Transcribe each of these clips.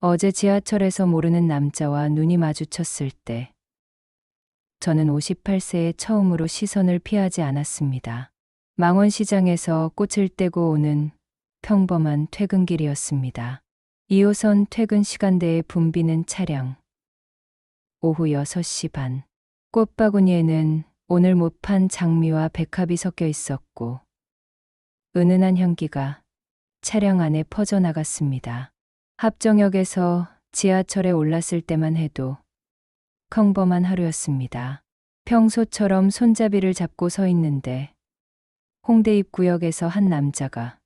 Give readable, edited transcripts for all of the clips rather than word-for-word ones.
어제 지하철에서 모르는 남자와 눈이 마주쳤을 때 저는 58세에 처음으로 시선을 피하지 않았습니다. 망원시장에서 꽃을 떼고 오는 평범한 퇴근길이었습니다. 2호선 퇴근 시간대에 붐비는 차량. 오후 6시 반. 꽃바구니에는 오늘 못 판 장미와 백합이 섞여 있었고 은은한 향기가 차량 안에 퍼져나갔습니다. 합정역에서 지하철에 올랐을 때만 해도 평범한 하루였습니다. 평소처럼 손잡이를 잡고 서 있는데 홍대 입구역에서 한 남자가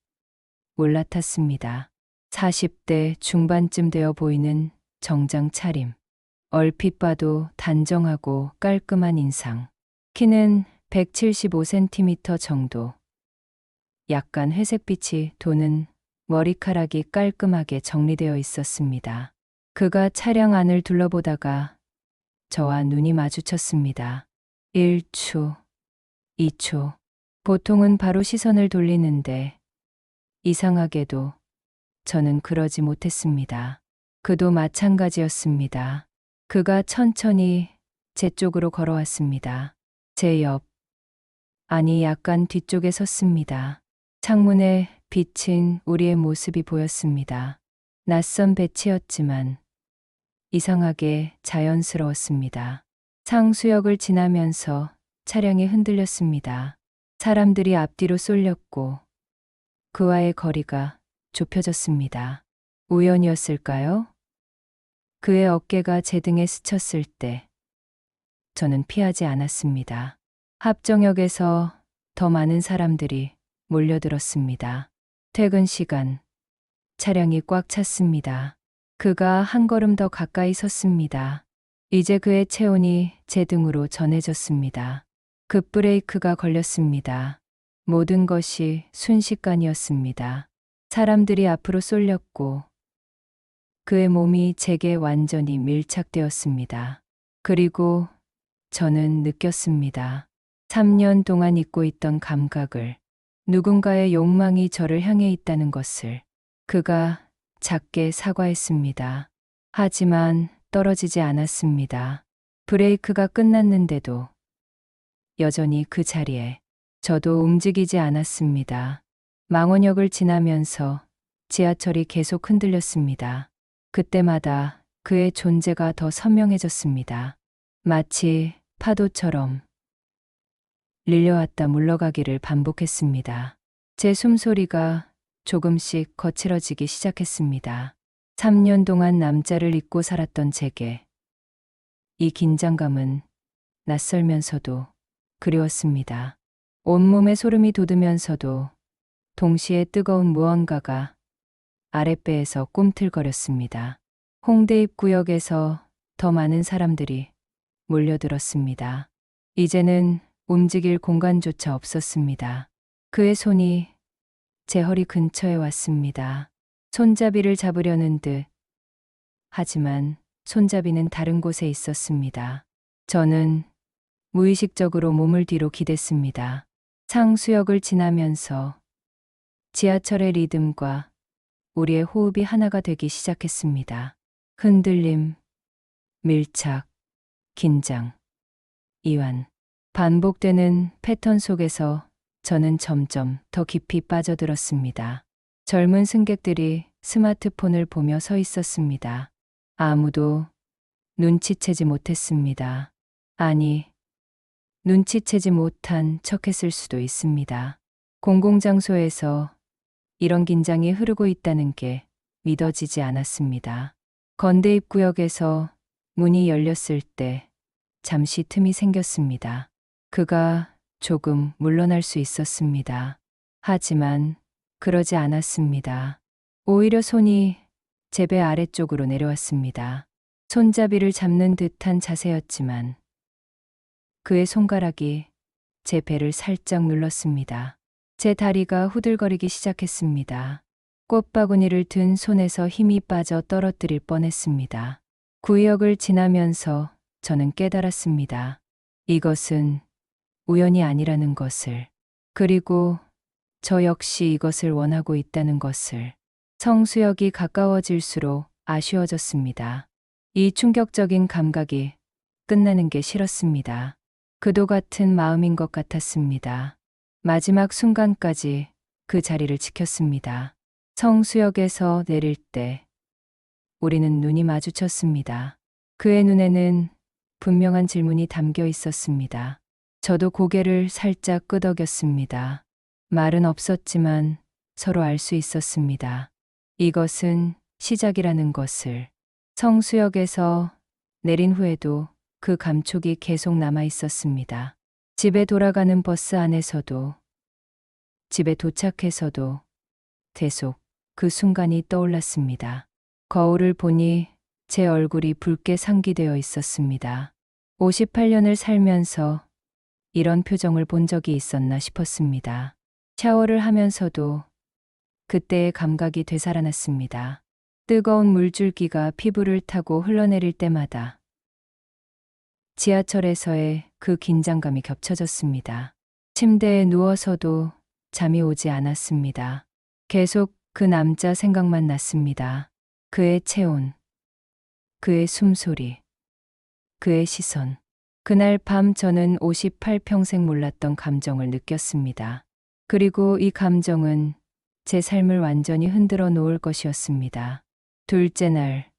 올라탔습니다. 40대 중반쯤 되어 보이는 정장 차림. 얼핏 봐도 단정하고 깔끔한 인상. 키는 175cm 정도. 약간 회색빛이 도는 머리카락이 깔끔하게 정리되어 있었습니다. 그가 차량 안을 둘러보다가 저와 눈이 마주쳤습니다. 1초, 2초. 보통은 바로 시선을 돌리는데 이상하게도 저는 그러지 못했습니다. 그도 마찬가지였습니다. 그가 천천히 제 쪽으로 걸어왔습니다. 제 옆, 아니 약간 뒤쪽에 섰습니다. 창문에 비친 우리의 모습이 보였습니다. 낯선 배치였지만 이상하게 자연스러웠습니다. 상수역을 지나면서 차량이 흔들렸습니다. 사람들이 앞뒤로 쏠렸고 그와의 거리가 좁혀졌습니다. 우연이었을까요? 그의 어깨가 제 등에 스쳤을 때 저는 피하지 않았습니다. 합정역에서 더 많은 사람들이 몰려들었습니다. 퇴근 시간, 차량이 꽉 찼습니다. 그가 한 걸음 더 가까이 섰습니다. 이제 그의 체온이 제 등으로 전해졌습니다. 급브레이크가 걸렸습니다. 모든 것이 순식간이었습니다. 사람들이 앞으로 쏠렸고 그의 몸이 제게 완전히 밀착되었습니다. 그리고 저는 느꼈습니다. 3년 동안 잊고 있던 감각을, 누군가의 욕망이 저를 향해 있다는 것을. 그가 작게 사과했습니다. 하지만 떨어지지 않았습니다. 브레이크가 끝났는데도 여전히 그 자리에 저도 움직이지 않았습니다. 망원역을 지나면서 지하철이 계속 흔들렸습니다. 그때마다 그의 존재가 더 선명해졌습니다. 마치 파도처럼 릴려왔다 물러가기를 반복했습니다. 제 숨소리가 조금씩 거칠어지기 시작했습니다. 3년 동안 남자를 잊고 살았던 제게 이 긴장감은 낯설면서도 그리웠습니다. 온몸에 소름이 돋으면서도 동시에 뜨거운 무언가가 아랫배에서 꿈틀거렸습니다. 홍대 입구역에서 더 많은 사람들이 몰려들었습니다. 이제는 움직일 공간조차 없었습니다. 그의 손이 제 허리 근처에 왔습니다. 손잡이를 잡으려는 듯. 하지만 손잡이는 다른 곳에 있었습니다. 저는 무의식적으로 몸을 뒤로 기댔습니다. 상수역을 지나면서 지하철의 리듬과 우리의 호흡이 하나가 되기 시작했습니다. 흔들림, 밀착, 긴장, 이완. 반복되는 패턴 속에서 저는 점점 더 깊이 빠져들었습니다. 젊은 승객들이 스마트폰을 보며 서 있었습니다. 아무도 눈치채지 못했습니다. 아니, 눈치채지 못한 척했을 수도 있습니다. 공공장소에서 이런 긴장이 흐르고 있다는 게 믿어지지 않았습니다. 건대 입구역에서 문이 열렸을 때 잠시 틈이 생겼습니다. 그가 조금 물러날 수 있었습니다. 하지만 그러지 않았습니다. 오히려 손이 제 배 아래쪽으로 내려왔습니다. 손잡이를 잡는 듯한 자세였지만 그의 손가락이 제 배를 살짝 눌렀습니다. 제 다리가 후들거리기 시작했습니다. 꽃바구니를 든 손에서 힘이 빠져 떨어뜨릴 뻔했습니다. 구역을 지나면서 저는 깨달았습니다. 이것은 우연이 아니라는 것을. 그리고 저 역시 이것을 원하고 있다는 것을. 성수역이 가까워질수록 아쉬워졌습니다. 이 충격적인 감각이 끝나는 게 싫었습니다. 그도 같은 마음인 것 같았습니다. 마지막 순간까지 그 자리를 지켰습니다. 성수역에서 내릴 때 우리는 눈이 마주쳤습니다. 그의 눈에는 분명한 질문이 담겨 있었습니다. 저도 고개를 살짝 끄덕였습니다. 말은 없었지만 서로 알 수 있었습니다. 이것은 시작이라는 것을. 성수역에서 내린 후에도 그 감촉이 계속 남아 있었습니다. 집에 돌아가는 버스 안에서도, 집에 도착해서도 계속 그 순간이 떠올랐습니다. 거울을 보니 제 얼굴이 붉게 상기되어 있었습니다. 58년을 살면서 이런 표정을 본 적이 있었나 싶었습니다. 샤워를 하면서도 그때의 감각이 되살아났습니다. 뜨거운 물줄기가 피부를 타고 흘러내릴 때마다 지하철에서의 그 긴장감이 겹쳐졌습니다. 침대에 누워서도 잠이 오지 않았습니다. 계속 그 남자 생각만 났습니다. 그의 체온, 그의 숨소리, 그의 시선. 그날 밤 저는 58평생 몰랐던 감정을 느꼈습니다. 그리고 이 감정은 제 삶을 완전히 흔들어 놓을 것이었습니다. 둘째 날,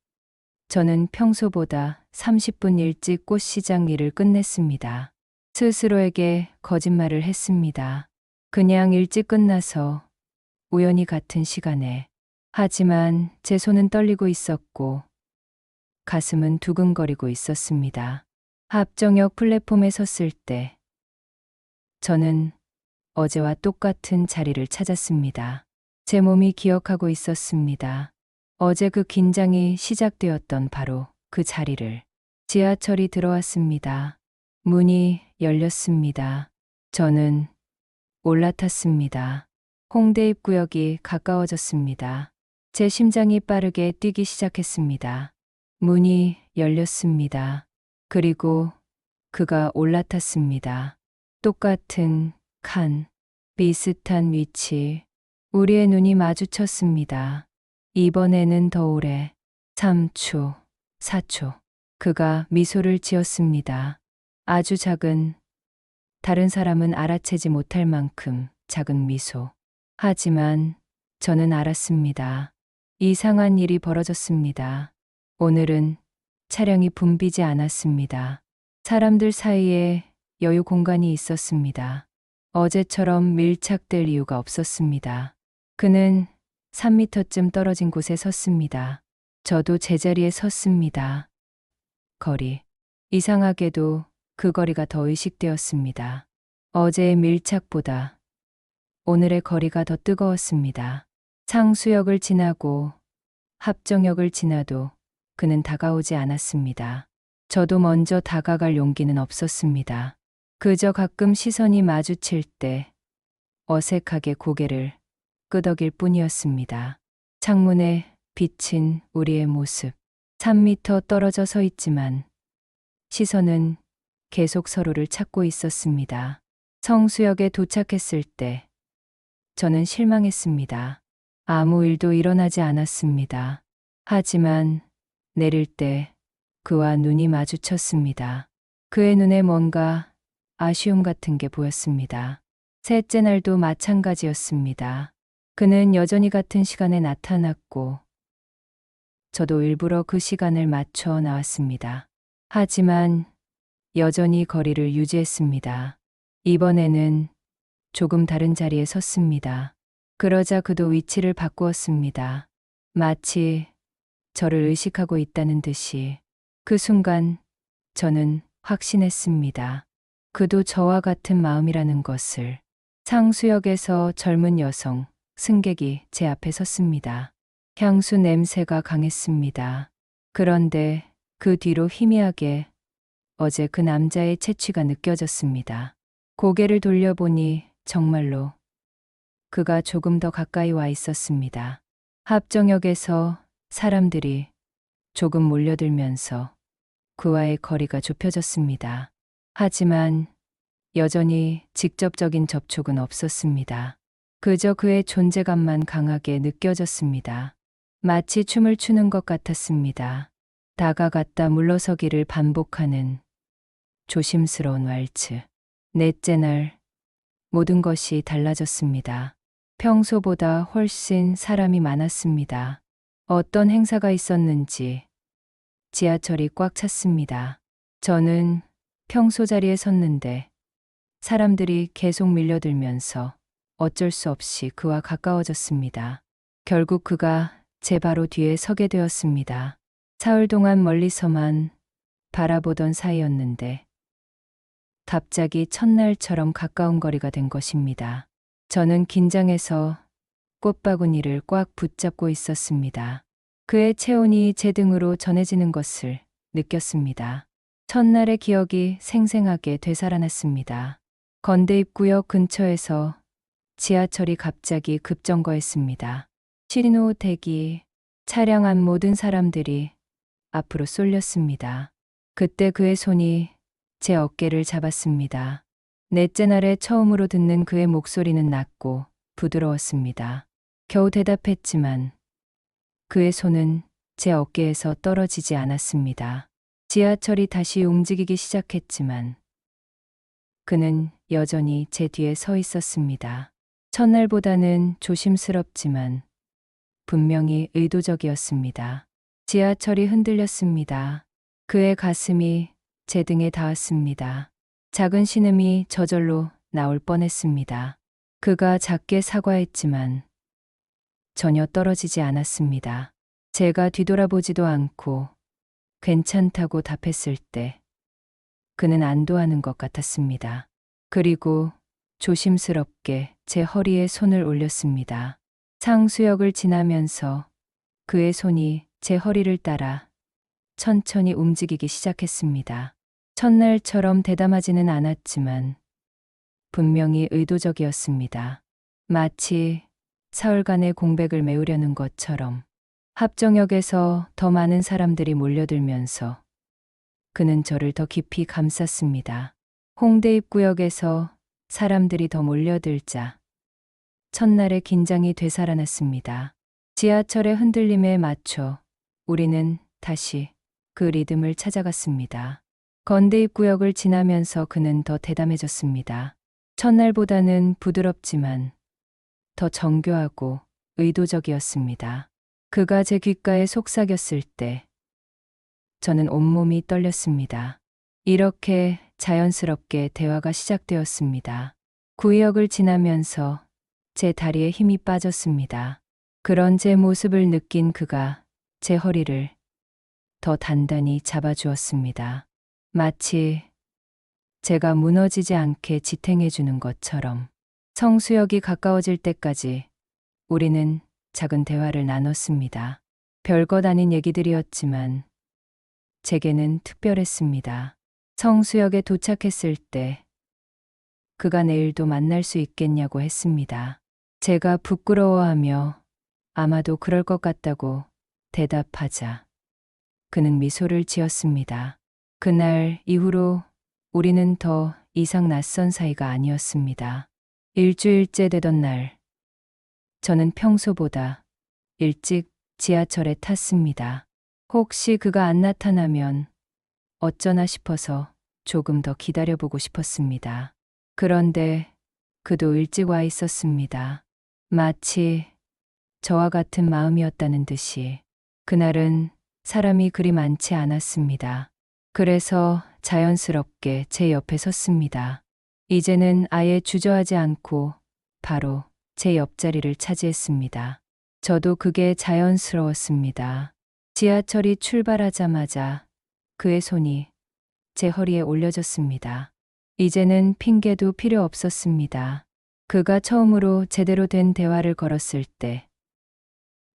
저는 평소보다 30분 일찍 꽃시장 일을 끝냈습니다. 스스로에게 거짓말을 했습니다. 그냥 일찍 끝나서 우연히 같은 시간에. 하지만 제 손은 떨리고 있었고 가슴은 두근거리고 있었습니다. 합정역 플랫폼에 섰을 때 저는 어제와 똑같은 자리를 찾았습니다. 제 몸이 기억하고 있었습니다. 어제 그 긴장이 시작되었던 바로 그 자리를. 지하철이 들어왔습니다. 문이 열렸습니다. 저는 올라탔습니다. 홍대 입구역이 가까워졌습니다. 제 심장이 빠르게 뛰기 시작했습니다. 문이 열렸습니다. 그리고 그가 올라탔습니다. 똑같은 칸, 비슷한 위치. 우리의 눈이 마주쳤습니다. 이번에는 더 오래. 3초, 4초. 그가 미소를 지었습니다. 아주 작은, 다른 사람은 알아채지 못할 만큼 작은 미소. 하지만 저는 알았습니다. 이상한 일이 벌어졌습니다. 오늘은 차량이 붐비지 않았습니다. 사람들 사이에 여유 공간이 있었습니다. 어제처럼 밀착될 이유가 없었습니다. 그는 3미터쯤 떨어진 곳에 섰습니다. 저도 제자리에 섰습니다. 거리. 이상하게도 그 거리가 더 의식되었습니다. 어제의 밀착보다 오늘의 거리가 더 뜨거웠습니다. 상수역을 지나고 합정역을 지나도 그는 다가오지 않았습니다. 저도 먼저 다가갈 용기는 없었습니다. 그저 가끔 시선이 마주칠 때 어색하게 고개를 끄덕일 뿐이었습니다. 창문에 비친 우리의 모습. 3미터 떨어져 서 있지만 시선은 계속 서로를 찾고 있었습니다. 성수역에 도착했을 때 저는 실망했습니다. 아무 일도 일어나지 않았습니다. 하지만 내릴 때 그와 눈이 마주쳤습니다. 그의 눈에 뭔가 아쉬움 같은 게 보였습니다. 셋째 날도 마찬가지였습니다. 그는 여전히 같은 시간에 나타났고 저도 일부러 그 시간을 맞춰 나왔습니다. 하지만 여전히 거리를 유지했습니다. 이번에는 조금 다른 자리에 섰습니다. 그러자 그도 위치를 바꾸었습니다. 마치 저를 의식하고 있다는 듯이. 그 순간 저는 확신했습니다. 그도 저와 같은 마음이라는 것을. 상수역에서 젊은 여성, 승객이 제 앞에 섰습니다. 향수 냄새가 강했습니다. 그런데 그 뒤로 희미하게 어제 그 남자의 채취가 느껴졌습니다. 고개를 돌려보니 정말로 그가 조금 더 가까이 와 있었습니다. 합정역에서 사람들이 조금 몰려들면서 그와의 거리가 좁혀졌습니다. 하지만 여전히 직접적인 접촉은 없었습니다. 그저 그의 존재감만 강하게 느껴졌습니다. 마치 춤을 추는 것 같았습니다. 다가갔다 물러서기를 반복하는 조심스러운 왈츠. 넷째 날 모든 것이 달라졌습니다. 평소보다 훨씬 사람이 많았습니다. 어떤 행사가 있었는지 지하철이 꽉 찼습니다. 저는 평소 자리에 섰는데 사람들이 계속 밀려들면서 어쩔 수 없이 그와 가까워졌습니다. 결국 그가 제 바로 뒤에 서게 되었습니다. 사흘 동안 멀리서만 바라보던 사이였는데 갑자기 첫날처럼 가까운 거리가 된 것입니다. 저는 긴장해서 꽃바구니를 꽉 붙잡고 있었습니다. 그의 체온이 제 등으로 전해지는 것을 느꼈습니다. 첫날의 기억이 생생하게 되살아났습니다. 건대입구역 근처에서 지하철이 갑자기 급정거했습니다. 신호 대기, 차량 안 모든 사람들이 앞으로 쏠렸습니다. 그때 그의 손이 제 어깨를 잡았습니다. 넷째 날에 처음으로 듣는 그의 목소리는 낮고 부드러웠습니다. 겨우 대답했지만 그의 손은 제 어깨에서 떨어지지 않았습니다. 지하철이 다시 움직이기 시작했지만 그는 여전히 제 뒤에 서 있었습니다. 첫날보다는 조심스럽지만 분명히 의도적이었습니다. 지하철이 흔들렸습니다. 그의 가슴이 제 등에 닿았습니다. 작은 신음이 저절로 나올 뻔했습니다. 그가 작게 사과했지만 전혀 떨어지지 않았습니다. 제가 뒤돌아보지도 않고 괜찮다고 답했을 때 그는 안도하는 것 같았습니다. 그리고 조심스럽게 제 허리에 손을 올렸습니다. 상수역을 지나면서 그의 손이 제 허리를 따라 천천히 움직이기 시작했습니다. 첫날처럼 대담하지는 않았지만 분명히 의도적이었습니다. 마치 사흘간의 공백을 메우려는 것처럼. 합정역에서 더 많은 사람들이 몰려들면서 그는 저를 더 깊이 감쌌습니다. 홍대 입구역에서 사람들이 더 몰려들자 첫날의 긴장이 되살아났습니다. 지하철의 흔들림에 맞춰 우리는 다시 그 리듬을 찾아갔습니다. 건대 입구역을 지나면서 그는 더 대담해졌습니다. 첫날보다는 부드럽지만 더 정교하고 의도적이었습니다. 그가 제 귓가에 속삭였을 때 저는 온몸이 떨렸습니다. 이렇게 자연스럽게 대화가 시작되었습니다. 구역을 지나면서 제 다리에 힘이 빠졌습니다. 그런 제 모습을 느낀 그가 제 허리를 더 단단히 잡아주었습니다. 마치 제가 무너지지 않게 지탱해 주는 것처럼. 성수역이 가까워질 때까지 우리는 작은 대화를 나눴습니다. 별것 아닌 얘기들이었지만 제게는 특별했습니다. 성수역에 도착했을 때 그가 내일도 만날 수 있겠냐고 했습니다. 제가 부끄러워하며 아마도 그럴 것 같다고 대답하자 그는 미소를 지었습니다. 그날 이후로 우리는 더 이상 낯선 사이가 아니었습니다. 일주일째 되던 날, 저는 평소보다 일찍 지하철에 탔습니다. 혹시 그가 안 나타나면 어쩌나 싶어서 조금 더 기다려보고 싶었습니다. 그런데 그도 일찍 와 있었습니다. 마치 저와 같은 마음이었다는 듯이. 그날은 사람이 그리 많지 않았습니다. 그래서 자연스럽게 제 옆에 섰습니다. 이제는 아예 주저하지 않고 바로 제 옆자리를 차지했습니다. 저도 그게 자연스러웠습니다. 지하철이 출발하자마자 그의 손이 제 허리에 올려졌습니다. 이제는 핑계도 필요 없었습니다. 그가 처음으로 제대로 된 대화를 걸었을 때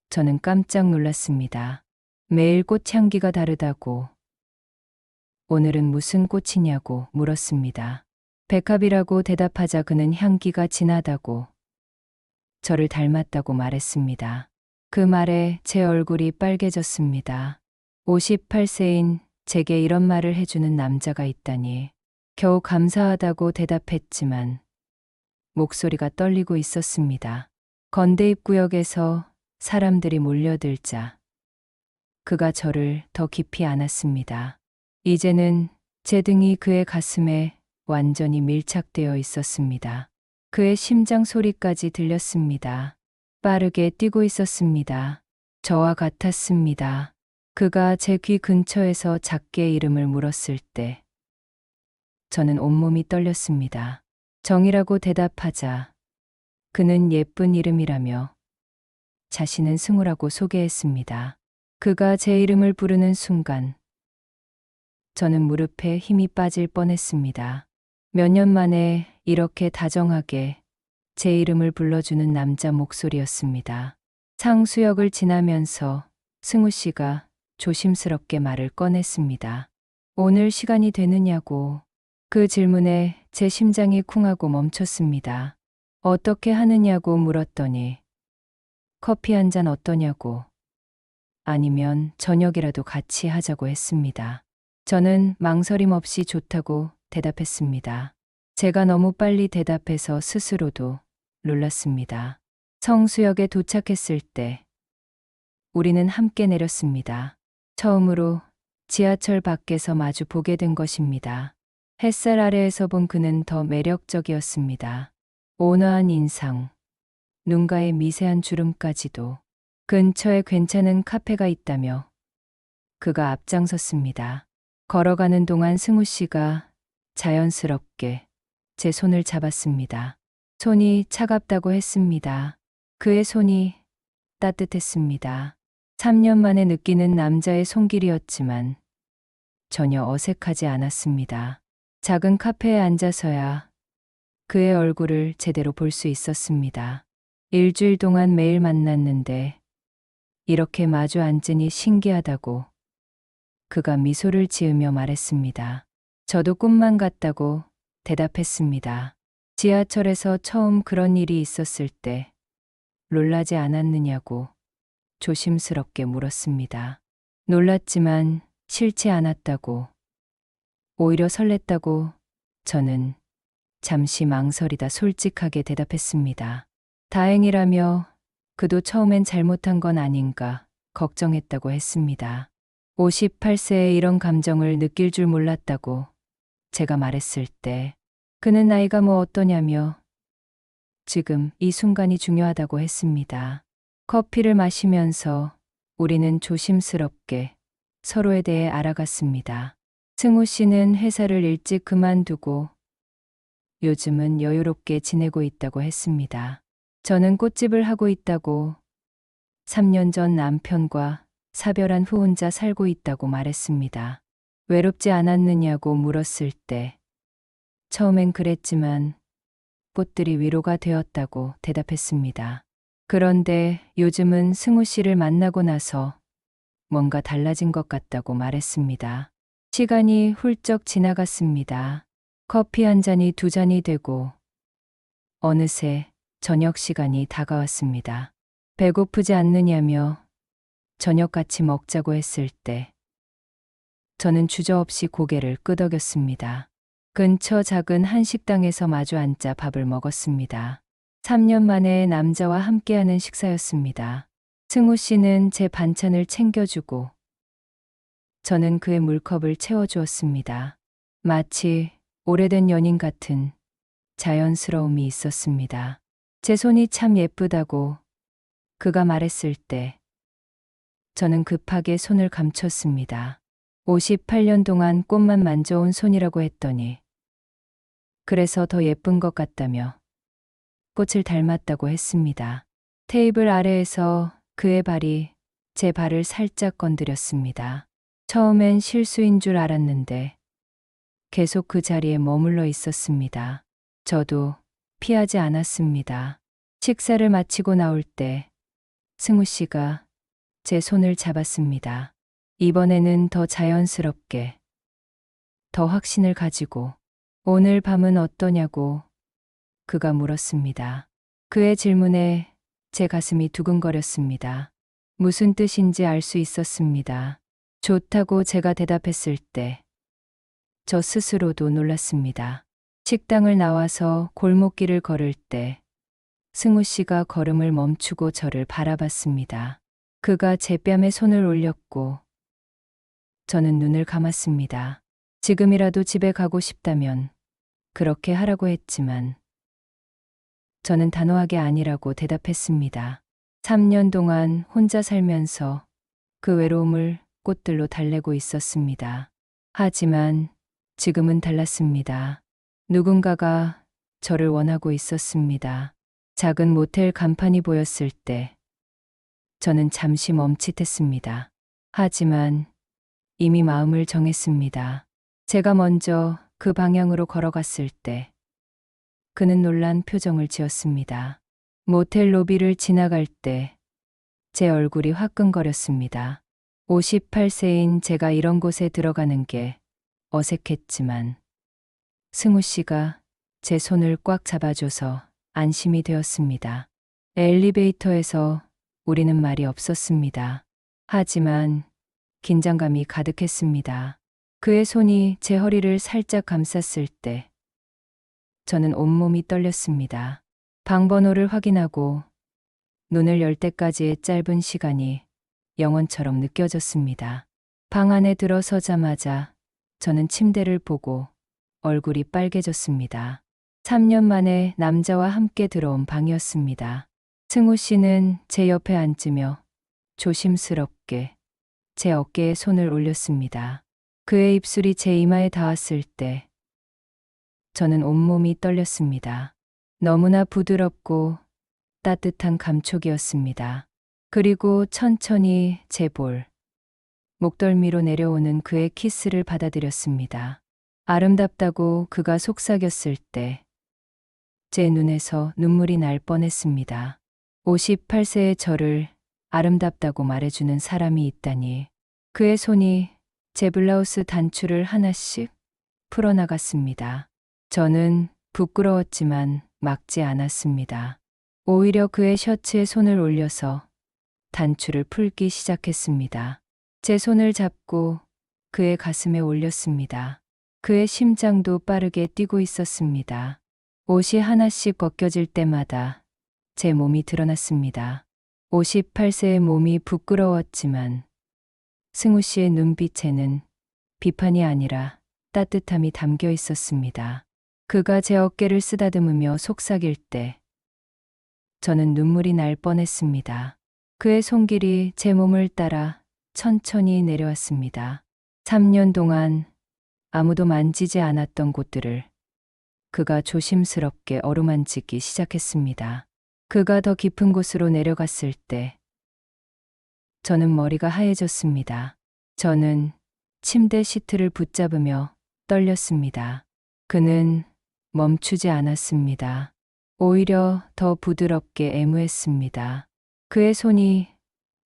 저는 깜짝 놀랐습니다. 매일 꽃향기가 다르다고. 오늘은 무슨 꽃이냐고 물었습니다. 백합이라고 대답하자 그는 향기가 진하다고, 저를 닮았다고 말했습니다. 그 말에 제 얼굴이 빨개졌습니다. 58세인 제게 이런 말을 해주는 남자가 있다니. 겨우 감사하다고 대답했지만 목소리가 떨리고 있었습니다. 건대 입구역에서 사람들이 몰려들자 그가 저를 더 깊이 안았습니다. 이제는 제 등이 그의 가슴에 완전히 밀착되어 있었습니다. 그의 심장 소리까지 들렸습니다. 빠르게 뛰고 있었습니다. 저와 같았습니다. 그가 제 귀 근처에서 작게 이름을 물었을 때 저는 온몸이 떨렸습니다. 정이라고 대답하자 그는 예쁜 이름이라며 자신은 승우라고 소개했습니다. 그가 제 이름을 부르는 순간 저는 무릎에 힘이 빠질 뻔했습니다. 몇 년 만에 이렇게 다정하게 제 이름을 불러주는 남자 목소리였습니다. 상수역을 지나면서 승우 씨가 조심스럽게 말을 꺼냈습니다. 오늘 시간이 되느냐고. 그 질문에 제 심장이 쿵하고 멈췄습니다. 어떻게 하느냐고 물었더니 커피 한 잔 어떠냐고. 아니면 저녁이라도 같이 하자고 했습니다. 저는 망설임 없이 좋다고 대답했습니다. 제가 너무 빨리 대답해서 스스로도 놀랐습니다. 성수역에 도착했을 때 우리는 함께 내렸습니다. 처음으로 지하철 밖에서 마주 보게 된 것입니다. 햇살 아래에서 본 그는 더 매력적이었습니다. 온화한 인상, 눈가의 미세한 주름까지도. 근처에 괜찮은 카페가 있다며 그가 앞장섰습니다. 걸어가는 동안 승우 씨가 자연스럽게 제 손을 잡았습니다. 손이 차갑다고 했습니다. 그의 손이 따뜻했습니다. 3년 만에 느끼는 남자의 손길이었지만 전혀 어색하지 않았습니다. 작은 카페에 앉아서야 그의 얼굴을 제대로 볼 수 있었습니다. 일주일 동안 매일 만났는데 이렇게 마주 앉으니 신기하다고 그가 미소를 지으며 말했습니다. 저도 꿈만 같다고 대답했습니다. 지하철에서 처음 그런 일이 있었을 때 놀라지 않았느냐고 조심스럽게 물었습니다. 놀랐지만 싫지 않았다고, 오히려 설렜다고 저는 잠시 망설이다 솔직하게 대답했습니다. 다행이라며 그도 처음엔 잘못한 건 아닌가 걱정했다고 했습니다. 58세에 이런 감정을 느낄 줄 몰랐다고 제가 말했을 때 그는 나이가 뭐 어떠냐며 지금 이 순간이 중요하다고 했습니다. 커피를 마시면서 우리는 조심스럽게 서로에 대해 알아갔습니다. 승우 씨는 회사를 일찍 그만두고 요즘은 여유롭게 지내고 있다고 했습니다. 저는 꽃집을 하고 있다고, 3년 전 남편과 사별한 후 혼자 살고 있다고 말했습니다. 외롭지 않았느냐고 물었을 때 처음엔 그랬지만 꽃들이 위로가 되었다고 대답했습니다. 그런데 요즘은 승우 씨를 만나고 나서 뭔가 달라진 것 같다고 말했습니다. 시간이 훌쩍 지나갔습니다. 커피 한 잔이 두 잔이 되고 어느새 저녁 시간이 다가왔습니다. 배고프지 않느냐며 저녁 같이 먹자고 했을 때 저는 주저없이 고개를 끄덕였습니다. 근처 작은 한식당에서 마주 앉자 밥을 먹었습니다. 3년 만에 남자와 함께하는 식사였습니다. 승우 씨는 제 반찬을 챙겨주고 저는 그의 물컵을 채워주었습니다. 마치 오래된 연인 같은 자연스러움이 있었습니다. 제 손이 참 예쁘다고 그가 말했을 때 저는 급하게 손을 감췄습니다. 58년 동안 꽃만 만져온 손이라고 했더니 그래서 더 예쁜 것 같다며 꽃을 닮았다고 했습니다. 테이블 아래에서 그의 발이 제 발을 살짝 건드렸습니다. 처음엔 실수인 줄 알았는데 계속 그 자리에 머물러 있었습니다. 저도 피하지 않았습니다. 식사를 마치고 나올 때 승우 씨가 제 손을 잡았습니다. 이번에는 더 자연스럽게, 더 확신을 가지고 오늘 밤은 어떠냐고 그가 물었습니다. 그의 질문에 제 가슴이 두근거렸습니다. 무슨 뜻인지 알 수 있었습니다. 좋다고 제가 대답했을 때 저 스스로도 놀랐습니다. 식당을 나와서 골목길을 걸을 때 승우 씨가 걸음을 멈추고 저를 바라봤습니다. 그가 제 뺨에 손을 올렸고 저는 눈을 감았습니다. 지금이라도 집에 가고 싶다면 그렇게 하라고 했지만 저는 단호하게 아니라고 대답했습니다. 3년 동안 혼자 살면서 그 외로움을 꽃들로 달래고 있었습니다. 하지만 지금은 달랐습니다. 누군가가 저를 원하고 있었습니다. 작은 모텔 간판이 보였을 때 저는 잠시 멈칫했습니다. 하지만 이미 마음을 정했습니다. 제가 먼저 그 방향으로 걸어갔을 때 그는 놀란 표정을 지었습니다. 모텔 로비를 지나갈 때 제 얼굴이 화끈거렸습니다. 58세인 제가 이런 곳에 들어가는 게 어색했지만 승우 씨가 제 손을 꽉 잡아줘서 안심이 되었습니다. 엘리베이터에서 우리는 말이 없었습니다. 하지만 긴장감이 가득했습니다. 그의 손이 제 허리를 살짝 감쌌을 때 저는 온몸이 떨렸습니다. 방 번호를 확인하고 눈을 열 때까지의 짧은 시간이 영원처럼 느껴졌습니다. 방 안에 들어서자마자 저는 침대를 보고 얼굴이 빨개졌습니다. 3년 만에 남자와 함께 들어온 방이었습니다. 승우 씨는 제 옆에 앉으며 조심스럽게 제 어깨에 손을 올렸습니다. 그의 입술이 제 이마에 닿았을 때 저는 온몸이 떨렸습니다. 너무나 부드럽고 따뜻한 감촉이었습니다. 그리고 천천히 제 볼, 목덜미로 내려오는 그의 키스를 받아들였습니다. 아름답다고 그가 속삭였을 때 제 눈에서 눈물이 날 뻔했습니다. 58세의 저를 아름답다고 말해주는 사람이 있다니. 그의 손이 제 블라우스 단추를 하나씩 풀어나갔습니다. 저는 부끄러웠지만 막지 않았습니다. 오히려 그의 셔츠에 손을 올려서 단추를 풀기 시작했습니다. 제 손을 잡고 그의 가슴에 올렸습니다. 그의 심장도 빠르게 뛰고 있었습니다. 옷이 하나씩 벗겨질 때마다 제 몸이 드러났습니다. 58세의 몸이 부끄러웠지만 승우 씨의 눈빛에는 비판이 아니라 따뜻함이 담겨 있었습니다. 그가 제 어깨를 쓰다듬으며 속삭일 때 저는 눈물이 날 뻔했습니다. 그의 손길이 제 몸을 따라 천천히 내려왔습니다. 3년 동안 아무도 만지지 않았던 곳들을 그가 조심스럽게 어루만지기 시작했습니다. 그가 더 깊은 곳으로 내려갔을 때 저는 머리가 하얘졌습니다. 저는 침대 시트를 붙잡으며 떨렸습니다. 그는 멈추지 않았습니다. 오히려 더 부드럽게 애무했습니다. 그의 손이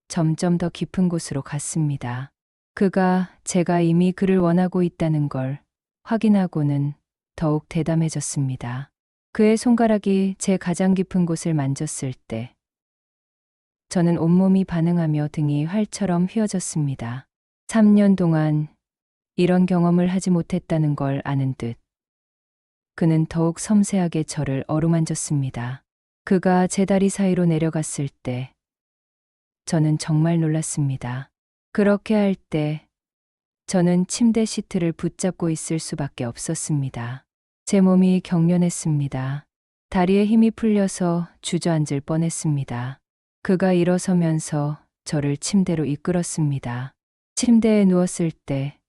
점점 더 깊은 곳으로 갔습니다. 그가 제가 이미 그를 원하고 있다는 걸 확인하고는 더욱 대담해졌습니다. 그의 손가락이 제 가장 깊은 곳을 만졌을 때 저는 온몸이 반응하며 등이 활처럼 휘어졌습니다. 3년 동안 이런 경험을 하지 못했다는 걸 아는 듯 그는 더욱 섬세하게 저를 어루만졌습니다. 그가 제 다리 사이로 내려갔을 때 저는 정말 놀랐습니다. 그렇게 할 때 저는 침대 시트를 붙잡고 있을 수밖에 없었습니다. 제 몸이 경련했습니다. 다리에 힘이 풀려서 주저앉을 뻔했습니다. 그가 일어서면서 저를 침대로 이끌었습니다. 침대에 누웠을 때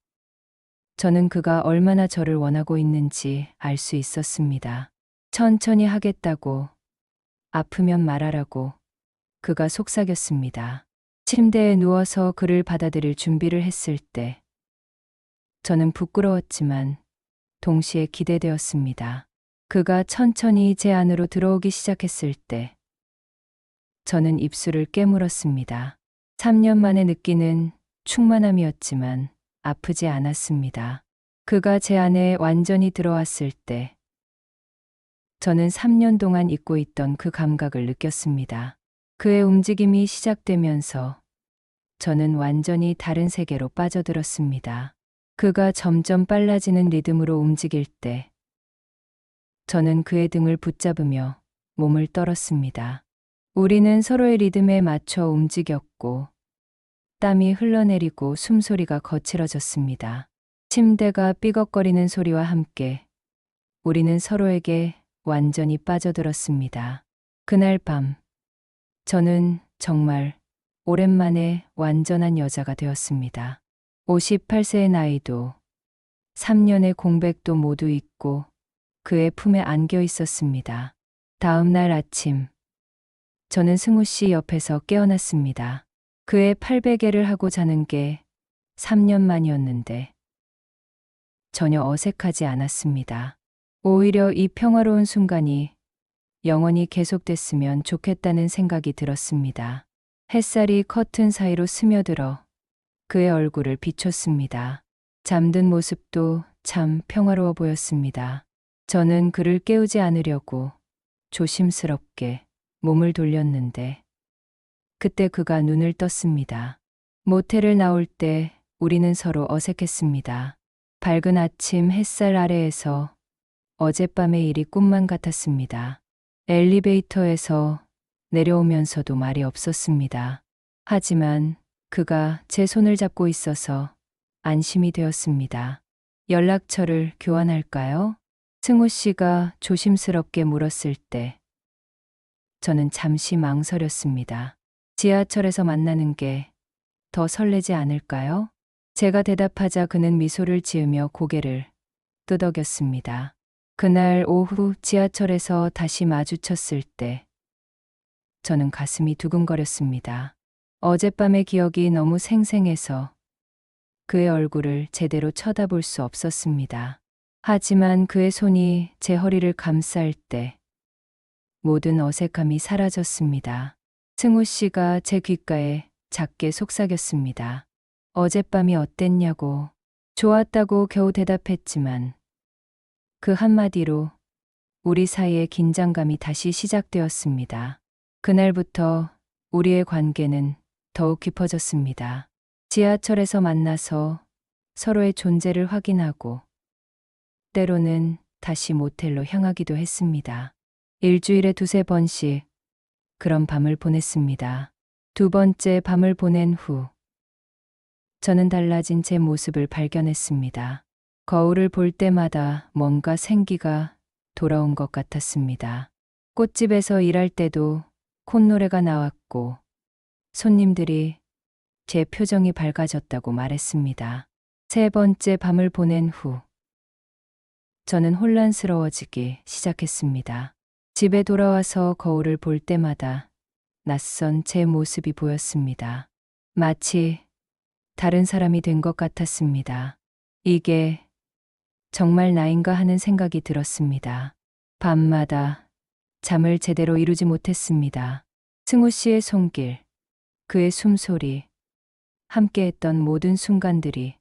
저는 그가 얼마나 저를 원하고 있는지 알 수 있었습니다. 천천히 하겠다고, 아프면 말하라고 그가 속삭였습니다. 침대에 누워서 그를 받아들일 준비를 했을 때 저는 부끄러웠지만 동시에 기대되었습니다. 그가 천천히 제 안으로 들어오기 시작했을 때 저는 입술을 깨물었습니다. 3년 만에 느끼는 충만함이었지만 아프지 않았습니다. 그가 제 안에 완전히 들어왔을 때 저는 3년 동안 잊고 있던 그 감각을 느꼈습니다. 그의 움직임이 시작되면서 저는 완전히 다른 세계로 빠져들었습니다. 그가 점점 빨라지는 리듬으로 움직일 때 저는 그의 등을 붙잡으며 몸을 떨었습니다. 우리는 서로의 리듬에 맞춰 움직였고 땀이 흘러내리고 숨소리가 거칠어졌습니다. 침대가 삐걱거리는 소리와 함께 우리는 서로에게 완전히 빠져들었습니다. 그날 밤 저는 정말 오랜만에 완전한 여자가 되었습니다. 58세의 나이도 3년의 공백도 모두 잊고 그의 품에 안겨 있었습니다. 다음 날 아침 저는 승우 씨 옆에서 깨어났습니다. 그의 팔베개를 하고 자는 게 3년 만이었는데 전혀 어색하지 않았습니다. 오히려 이 평화로운 순간이 영원히 계속됐으면 좋겠다는 생각이 들었습니다. 햇살이 커튼 사이로 스며들어 그의 얼굴을 비췄습니다. 잠든 모습도 참 평화로워 보였습니다. 저는 그를 깨우지 않으려고 조심스럽게 몸을 돌렸는데 그때 그가 눈을 떴습니다. 모텔을 나올 때 우리는 서로 어색했습니다. 밝은 아침 햇살 아래에서 어젯밤의 일이 꿈만 같았습니다. 엘리베이터에서 내려오면서도 말이 없었습니다. 하지만 그가 제 손을 잡고 있어서 안심이 되었습니다. 연락처를 교환할까요? 승우 씨가 조심스럽게 물었을 때 저는 잠시 망설였습니다. 지하철에서 만나는 게 더 설레지 않을까요? 제가 대답하자 그는 미소를 지으며 고개를 끄덕였습니다. 그날 오후 지하철에서 다시 마주쳤을 때 저는 가슴이 두근거렸습니다. 어젯밤의 기억이 너무 생생해서 그의 얼굴을 제대로 쳐다볼 수 없었습니다. 하지만 그의 손이 제 허리를 감쌀 때 모든 어색함이 사라졌습니다. 승우 씨가 제 귓가에 작게 속삭였습니다. 어젯밤이 어땠냐고. 좋았다고 겨우 대답했지만 그 한마디로 우리 사이의 긴장감이 다시 시작되었습니다. 그날부터 우리의 관계는 더욱 깊어졌습니다. 지하철에서 만나서 서로의 존재를 확인하고 때로는 다시 모텔로 향하기도 했습니다. 일주일에 두세 번씩 그런 밤을 보냈습니다. 두 번째 밤을 보낸 후 저는 달라진 제 모습을 발견했습니다. 거울을 볼 때마다 뭔가 생기가 돌아온 것 같았습니다. 꽃집에서 일할 때도 콧노래가 나왔고 손님들이 제 표정이 밝아졌다고 말했습니다. 세 번째 밤을 보낸 후 저는 혼란스러워지기 시작했습니다. 집에 돌아와서 거울을 볼 때마다 낯선 제 모습이 보였습니다. 마치 다른 사람이 된 것 같았습니다. 이게 정말 나인가 하는 생각이 들었습니다. 밤마다 잠을 제대로 이루지 못했습니다. 승우 씨의 손길, 그의 숨소리, 함께했던 모든 순간들이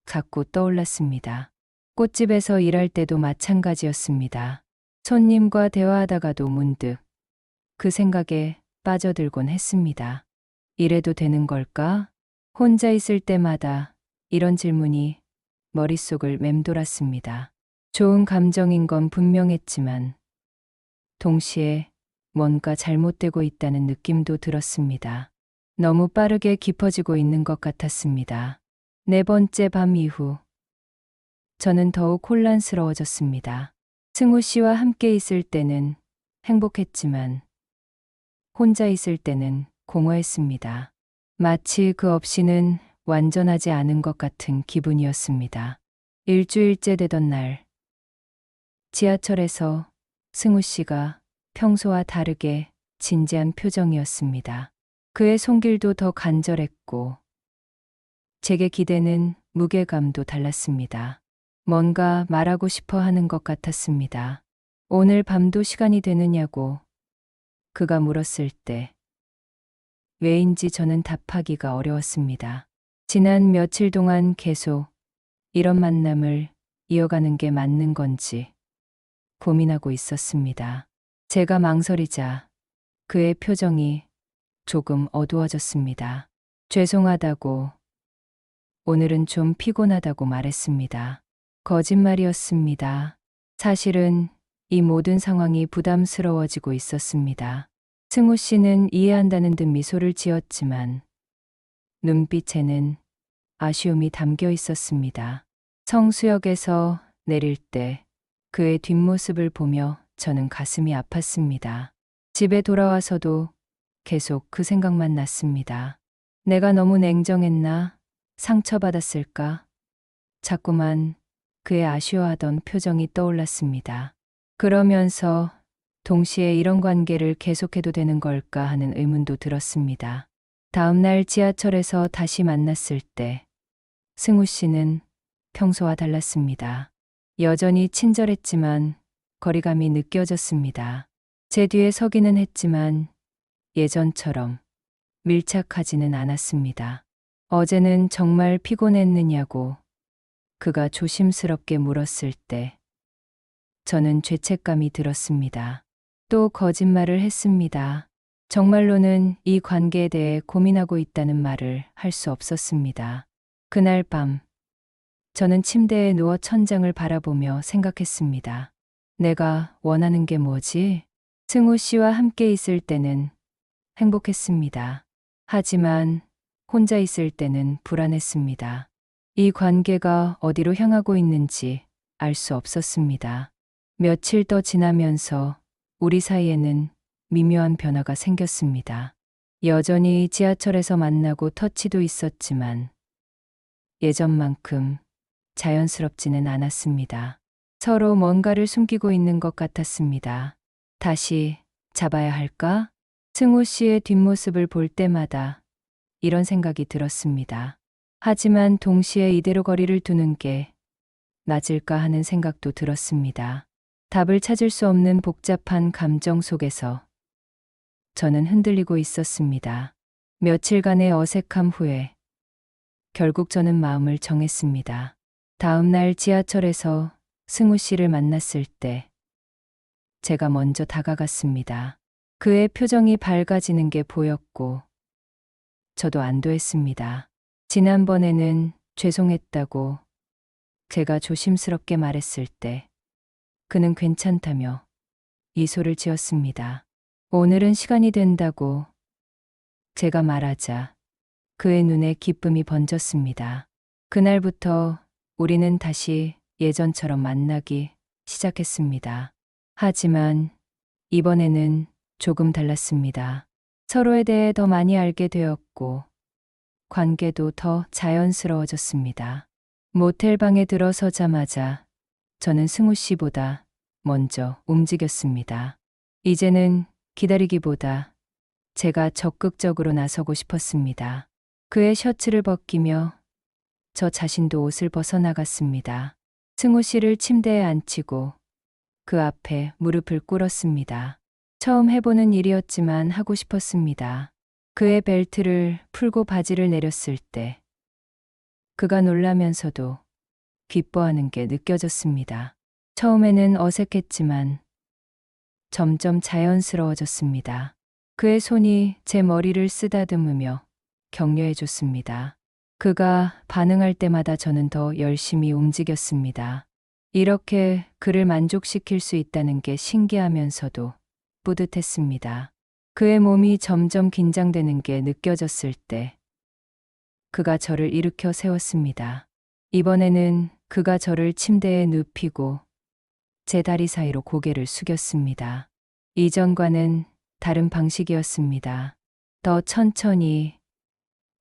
자꾸 떠올랐습니다. 꽃집에서 일할 때도 마찬가지였습니다. 손님과 대화하다가도 문득 그 생각에 빠져들곤 했습니다. 이래도 되는 걸까? 혼자 있을 때마다 이런 질문이 머릿속을 맴돌았습니다. 좋은 감정인 건 분명했지만 동시에 뭔가 잘못되고 있다는 느낌도 들었습니다. 너무 빠르게 깊어지고 있는 것 같았습니다. 네 번째 밤 이후 저는 더욱 혼란스러워졌습니다. 승우 씨와 함께 있을 때는 행복했지만 혼자 있을 때는 공허했습니다. 마치 그 없이는 완전하지 않은 것 같은 기분이었습니다. 일주일째 되던 날 지하철에서 승우 씨가 평소와 다르게 진지한 표정이었습니다. 그의 손길도 더 간절했고 제게 기대는 무게감도 달랐습니다. 뭔가 말하고 싶어 하는 것 같았습니다. 오늘 밤도 시간이 되느냐고 그가 물었을 때 왜인지 저는 답하기가 어려웠습니다. 지난 며칠 동안 계속 이런 만남을 이어가는 게 맞는 건지 고민하고 있었습니다. 제가 망설이자 그의 표정이 조금 어두워졌습니다. 죄송하다고, 오늘은 좀 피곤하다고 말했습니다. 거짓말이었습니다. 사실은 이 모든 상황이 부담스러워지고 있었습니다. 승우 씨는 이해한다는 듯 미소를 지었지만 눈빛에는 아쉬움이 담겨 있었습니다. 성수역에서 내릴 때 그의 뒷모습을 보며 저는 가슴이 아팠습니다. 집에 돌아와서도 계속 그 생각만 났습니다. 내가 너무 냉정했나? 상처받았을까? 자꾸만 그의 아쉬워하던 표정이 떠올랐습니다. 그러면서 동시에 이런 관계를 계속해도 되는 걸까 하는 의문도 들었습니다. 다음 날 지하철에서 다시 만났을 때 승우 씨는 평소와 달랐습니다. 여전히 친절했지만 거리감이 느껴졌습니다. 제 뒤에 서기는 했지만 예전처럼 밀착하지는 않았습니다. 어제는 정말 피곤했느냐고 그가 조심스럽게 물었을 때 저는 죄책감이 들었습니다. 또 거짓말을 했습니다. 정말로는 이 관계에 대해 고민하고 있다는 말을 할 수 없었습니다. 그날 밤 저는 침대에 누워 천장을 바라보며 생각했습니다. 내가 원하는 게 뭐지? 승우 씨와 함께 있을 때는 행복했습니다. 하지만 혼자 있을 때는 불안했습니다. 이 관계가 어디로 향하고 있는지 알 수 없었습니다. 며칠 더 지나면서 우리 사이에는 미묘한 변화가 생겼습니다. 여전히 지하철에서 만나고 터치도 있었지만 예전만큼 자연스럽지는 않았습니다. 서로 뭔가를 숨기고 있는 것 같았습니다. 다시 잡아야 할까? 승우 씨의 뒷모습을 볼 때마다 이런 생각이 들었습니다. 하지만 동시에 이대로 거리를 두는 게 맞을까 하는 생각도 들었습니다. 답을 찾을 수 없는 복잡한 감정 속에서 저는 흔들리고 있었습니다. 며칠간의 어색함 후에 결국 저는 마음을 정했습니다. 다음 날 지하철에서 승우 씨를 만났을 때 제가 먼저 다가갔습니다. 그의 표정이 밝아지는 게 보였고 저도 안도했습니다. 지난번에는 죄송했다고 제가 조심스럽게 말했을 때 그는 괜찮다며 미소를 지었습니다. 오늘은 시간이 된다고 제가 말하자 그의 눈에 기쁨이 번졌습니다. 그날부터 우리는 다시 예전처럼 만나기 시작했습니다. 하지만 이번에는 조금 달랐습니다. 서로에 대해 더 많이 알게 되었고 관계도 더 자연스러워졌습니다. 모텔 방에 들어서자마자 저는 승우 씨보다 먼저 움직였습니다. 이제는 기다리기보다 제가 적극적으로 나서고 싶었습니다. 그의 셔츠를 벗기며 저 자신도 옷을 벗어나갔습니다. 승우 씨를 침대에 앉히고 그 앞에 무릎을 꿇었습니다. 처음 해보는 일이었지만 하고 싶었습니다. 그의 벨트를 풀고 바지를 내렸을 때 그가 놀라면서도 기뻐하는 게 느껴졌습니다. 처음에는 어색했지만 점점 자연스러워졌습니다. 그의 손이 제 머리를 쓰다듬으며 격려해줬습니다. 그가 반응할 때마다 저는 더 열심히 움직였습니다. 이렇게 그를 만족시킬 수 있다는 게 신기하면서도 뿌듯했습니다. 그의 몸이 점점 긴장되는 게 느껴졌을 때 그가 저를 일으켜 세웠습니다. 이번에는 그가 저를 침대에 눕히고 제 다리 사이로 고개를 숙였습니다. 이전과는 다른 방식이었습니다. 더 천천히,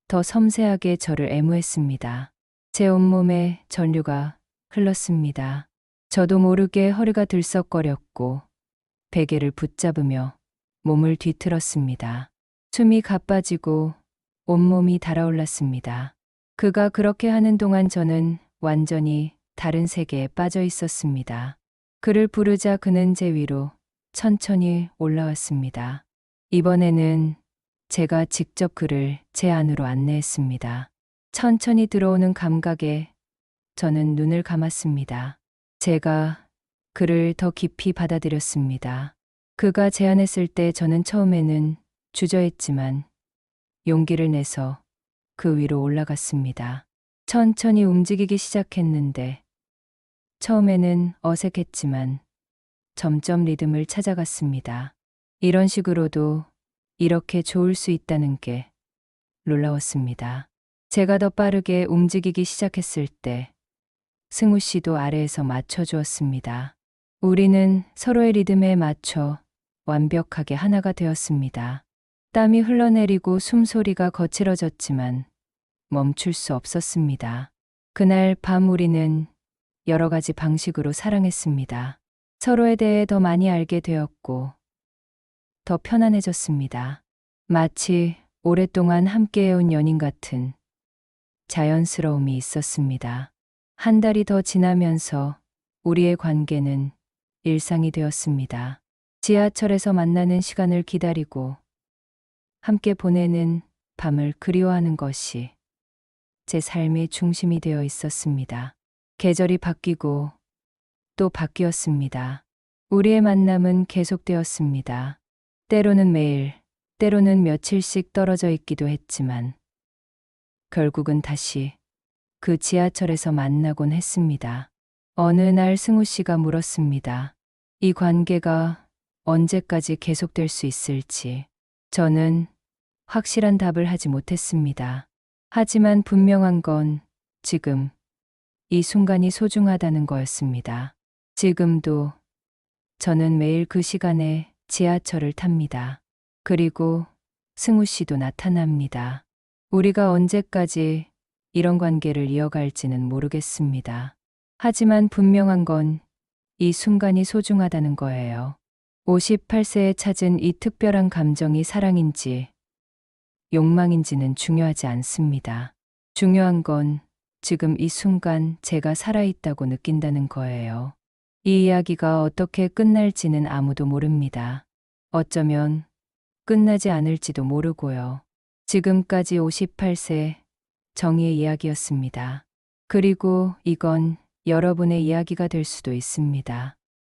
더 섬세하게 저를 애무했습니다. 제 온몸에 전류가 흘렀습니다. 저도 모르게 허리가 들썩거렸고 베개를 붙잡으며 몸을 뒤틀었습니다. 숨이 가빠지고 온몸이 달아올랐습니다. 그가 그렇게 하는 동안 저는 완전히 다른 세계에 빠져 있었습니다. 그를 부르자 그는 제 위로 천천히 올라왔습니다. 이번에는 제가 직접 그를 제 안으로 안내했습니다. 천천히 들어오는 감각에 저는 눈을 감았습니다. 제가 그를 더 깊이 받아들였습니다. 그가 제안했을 때 저는 처음에는 주저했지만 용기를 내서 그 위로 올라갔습니다. 천천히 움직이기 시작했는데 처음에는 어색했지만 점점 리듬을 찾아갔습니다. 이런 식으로도 이렇게 좋을 수 있다는 게 놀라웠습니다. 제가 더 빠르게 움직이기 시작했을 때 승우 씨도 아래에서 맞춰주었습니다. 우리는 서로의 리듬에 맞춰 완벽하게 하나가 되었습니다. 땀이 흘러내리고 숨소리가 거칠어졌지만 멈출 수 없었습니다. 그날 밤 우리는 여러 가지 방식으로 사랑했습니다. 서로에 대해 더 많이 알게 되었고 더 편안해졌습니다. 마치 오랫동안 함께해온 연인 같은 자연스러움이 있었습니다. 한 달이 더 지나면서 우리의 관계는 일상이 되었습니다. 지하철에서 만나는 시간을 기다리고 함께 보내는 밤을 그리워하는 것이 제 삶의 중심이 되어 있었습니다. 계절이 바뀌고 또 바뀌었습니다. 우리의 만남은 계속되었습니다. 때로는 매일, 때로는 며칠씩 떨어져 있기도 했지만 결국은 다시 그 지하철에서 만나곤 했습니다. 어느 날 승우 씨가 물었습니다. 이 관계가 언제까지 계속될 수 있을지. 저는 확실한 답을 하지 못했습니다. 하지만 분명한 건 지금 이 순간이 소중하다는 거였습니다. 지금도 저는 매일 그 시간에 지하철을 탑니다. 그리고 승우 씨도 나타납니다. 우리가 언제까지 이런 관계를 이어갈지는 모르겠습니다. 하지만 분명한 건 이 순간이 소중하다는 거예요. 58세에 찾은 이 특별한 감정이 사랑인지 욕망인지는 중요하지 않습니다. 중요한 건 지금 이 순간 제가 살아있다고 느낀다는 거예요. 이 이야기가 어떻게 끝날지는 아무도 모릅니다. 어쩌면 끝나지 않을지도 모르고요. 지금까지 58세 정의의 이야기였습니다. 그리고 이건 여러분의 이야기가 될 수도 있습니다.